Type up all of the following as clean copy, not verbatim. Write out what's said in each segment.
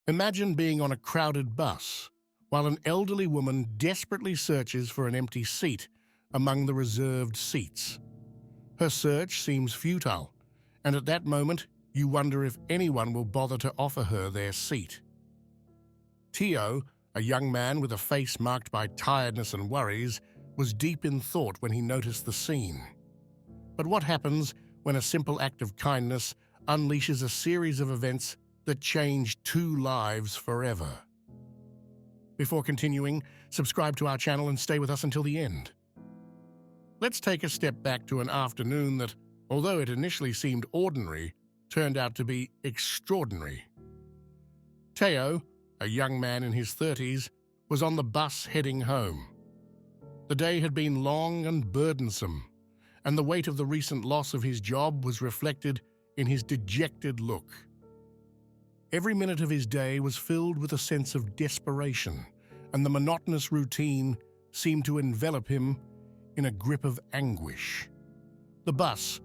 Imagine being on a crowded bus while an elderly woman desperately searches for an empty seat among the reserved seats. Her search seems futile, and at that moment, you wonder if anyone will bother to offer her their seat. Teo, a young man with a face marked by tiredness and worries, was deep in thought when he noticed the scene. But what happens when a simple act of kindness unleashes a series of events that change two lives forever? Before continuing, subscribe to our channel and stay with us until the end. Let's take a step back to an afternoon that, although it initially seemed ordinary, turned out to be extraordinary. Teo, a young man in his 30s, was on the bus heading home. The day had been long and burdensome, and the weight of the recent loss of his job was reflected in his dejected look. Every minute of his day was filled with a sense of desperation, and the monotonous routine seemed to envelop him in a grip of anguish. The bus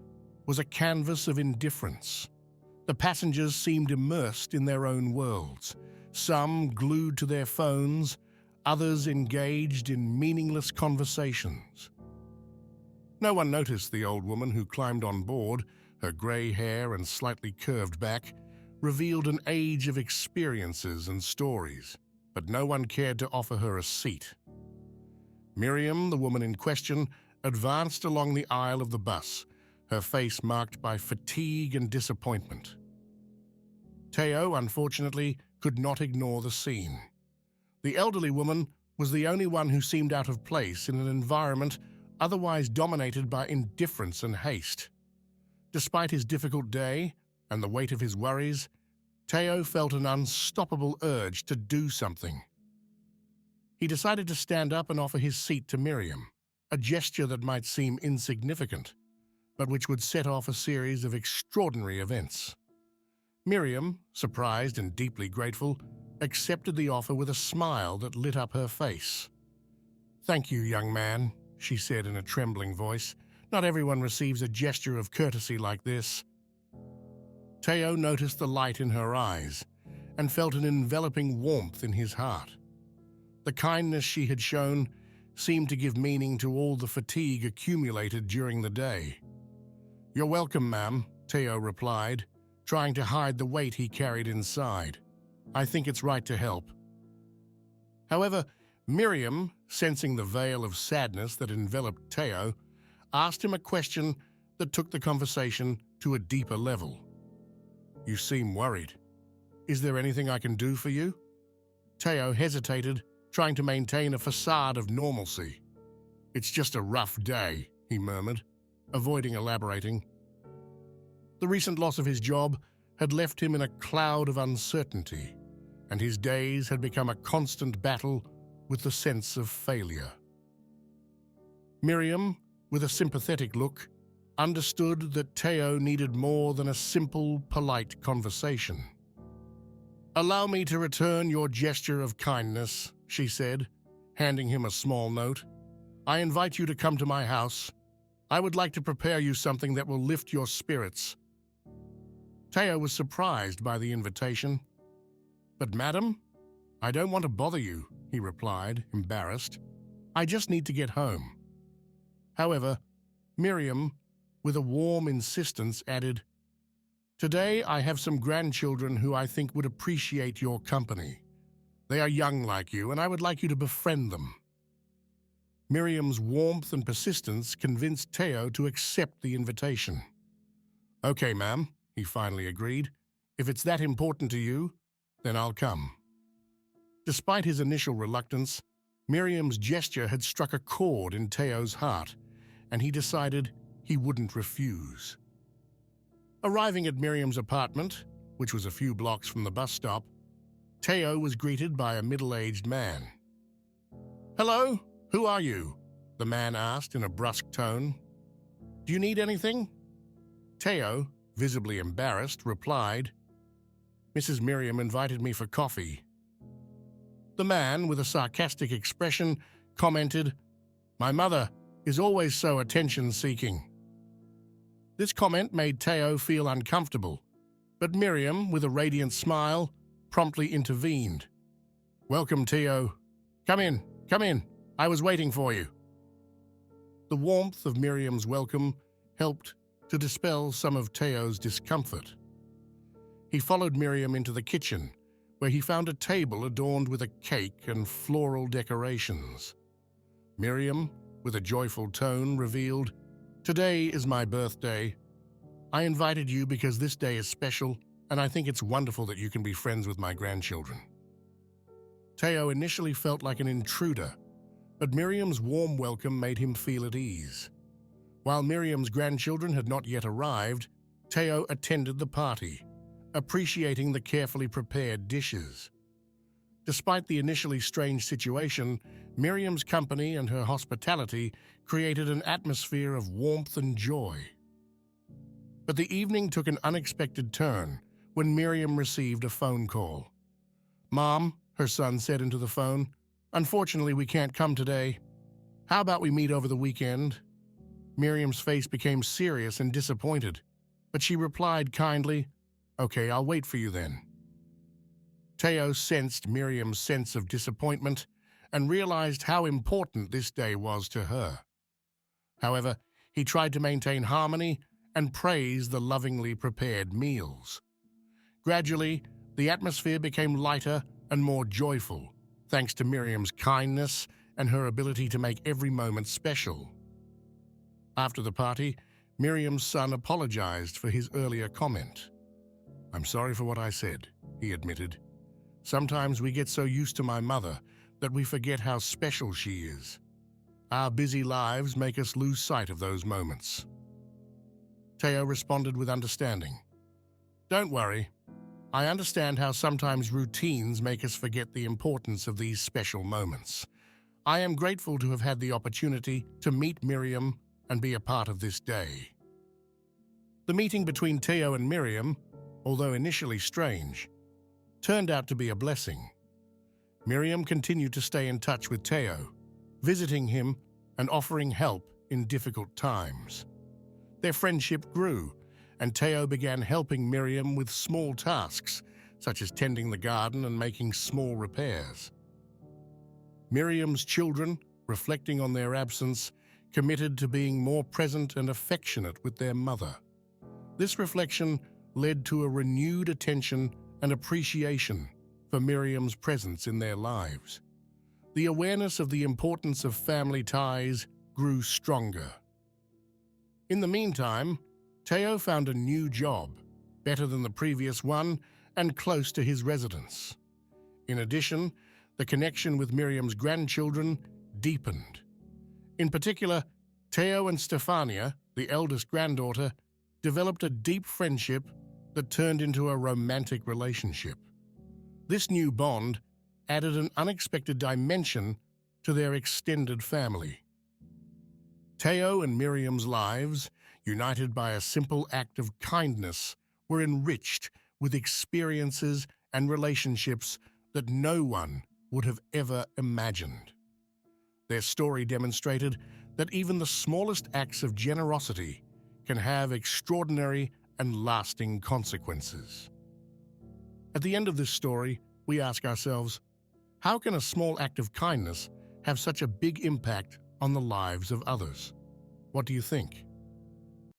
was a canvas of indifference. The passengers seemed immersed in their own worlds, some glued to their phones, others engaged in meaningless conversations. No one noticed the old woman who climbed on board. Her grey hair and slightly curved back revealed an age of experiences and stories, but no one cared to offer her a seat. Miriam, the woman in question, advanced along the aisle of the bus, her face marked by fatigue and disappointment. Teo, unfortunately, could not ignore the scene. The elderly woman was the only one who seemed out of place in an environment otherwise dominated by indifference and haste. Despite his difficult day and the weight of his worries, Teo felt an unstoppable urge to do something. He decided to stand up and offer his seat to Miriam, a gesture that might seem insignificant, but which would set off a series of extraordinary events. Miriam, surprised and deeply grateful, accepted the offer with a smile that lit up her face. "Thank you, young man," she said in a trembling voice. "Not everyone receives a gesture of courtesy like this." Teo noticed the light in her eyes and felt an enveloping warmth in his heart. The kindness she had shown seemed to give meaning to all the fatigue accumulated during the day. "You're welcome, ma'am," Teo replied, trying to hide the weight he carried inside. "I think it's right to help." However, Miriam, sensing the veil of sadness that enveloped Teo, asked him a question that took the conversation to a deeper level. "You seem worried. Is there anything I can do for you?" Teo hesitated, trying to maintain a facade of normalcy. "It's just a rough day," he murmured, avoiding elaborating. The recent loss of his job had left him in a cloud of uncertainty, and his days had become a constant battle with the sense of failure. Miriam, with a sympathetic look, understood that Teo needed more than a simple, polite conversation. "Allow me to return your gesture of kindness," she said, handing him a small note. "I invite you to come to my house. I would like to prepare you something that will lift your spirits." Teo was surprised by the invitation. "But madam, I don't want to bother you," he replied, embarrassed. "I just need to get home." However, Miriam, with a warm insistence, added, "Today I have some grandchildren who I think would appreciate your company. They are young like you, and I would like you to befriend them." Miriam's warmth and persistence convinced Teo to accept the invitation. "Okay, ma'am," he finally agreed. "If it's that important to you, then I'll come." Despite his initial reluctance, Miriam's gesture had struck a chord in Teo's heart, and he decided he wouldn't refuse. Arriving at Miriam's apartment, which was a few blocks from the bus stop, Teo was greeted by a middle-aged man. "Hello, who are you?" the man asked in a brusque tone. "Do you need anything?" Teo, visibly embarrassed, replied, "Mrs. Miriam invited me for coffee." The man, with a sarcastic expression, commented, "My mother is always so attention-seeking." This comment made Teo feel uncomfortable, but Miriam, with a radiant smile, promptly intervened. "Welcome, Teo. Come in, come in. I was waiting for you." The warmth of Miriam's welcome helped to dispel some of Teo's discomfort. He followed Miriam into the kitchen, where he found a table adorned with a cake and floral decorations. Miriam, with a joyful tone, revealed, "Today is my birthday. I invited you because this day is special, and I think it's wonderful that you can be friends with my grandchildren." Teo initially felt like an intruder, but Miriam's warm welcome made him feel at ease. While Miriam's grandchildren had not yet arrived, Teo attended the party, appreciating the carefully prepared dishes. Despite the initially strange situation, Miriam's company and her hospitality created an atmosphere of warmth and joy. But the evening took an unexpected turn when Miriam received a phone call. "Mom," her son said into the phone, "unfortunately we can't come today. How about we meet over the weekend?" Miriam's face became serious and disappointed, but she replied kindly, "Okay, I'll wait for you then." Teo sensed Miriam's sense of disappointment and realized how important this day was to her. However, he tried to maintain harmony and praise the lovingly prepared meals. Gradually, the atmosphere became lighter and more joyful, thanks to Miriam's kindness and her ability to make every moment special. After the party, Miriam's son apologized for his earlier comment. "I'm sorry for what I said," he admitted. "Sometimes we get so used to my mother that we forget how special she is. Our busy lives make us lose sight of those moments." Teo responded with understanding. "Don't worry. I understand how sometimes routines make us forget the importance of these special moments. I am grateful to have had the opportunity to meet Miriam and be a part of this day." The meeting between Teo and Miriam, although initially strange, turned out to be a blessing. Miriam continued to stay in touch with Teo, visiting him and offering help in difficult times. Their friendship grew, and Teo began helping Miriam with small tasks, such as tending the garden and making small repairs. Miriam's children, reflecting on their absence, committed to being more present and affectionate with their mother. This reflection led to a renewed attention and appreciation for Miriam's presence in their lives. The awareness of the importance of family ties grew stronger. In the meantime, Teo found a new job, better than the previous one and close to his residence. In addition, the connection with Miriam's grandchildren deepened. In particular, Teo and Stefania, the eldest granddaughter, developed a deep friendship that turned into a romantic relationship. This new bond added an unexpected dimension to their extended family. Teo and Miriam's lives, united by a simple act of kindness, were enriched with experiences and relationships that no one would have ever imagined. Their story demonstrated that even the smallest acts of generosity can have extraordinary and lasting consequences. At the end of this story, we ask ourselves, how can a small act of kindness have such a big impact on the lives of others? What do you think?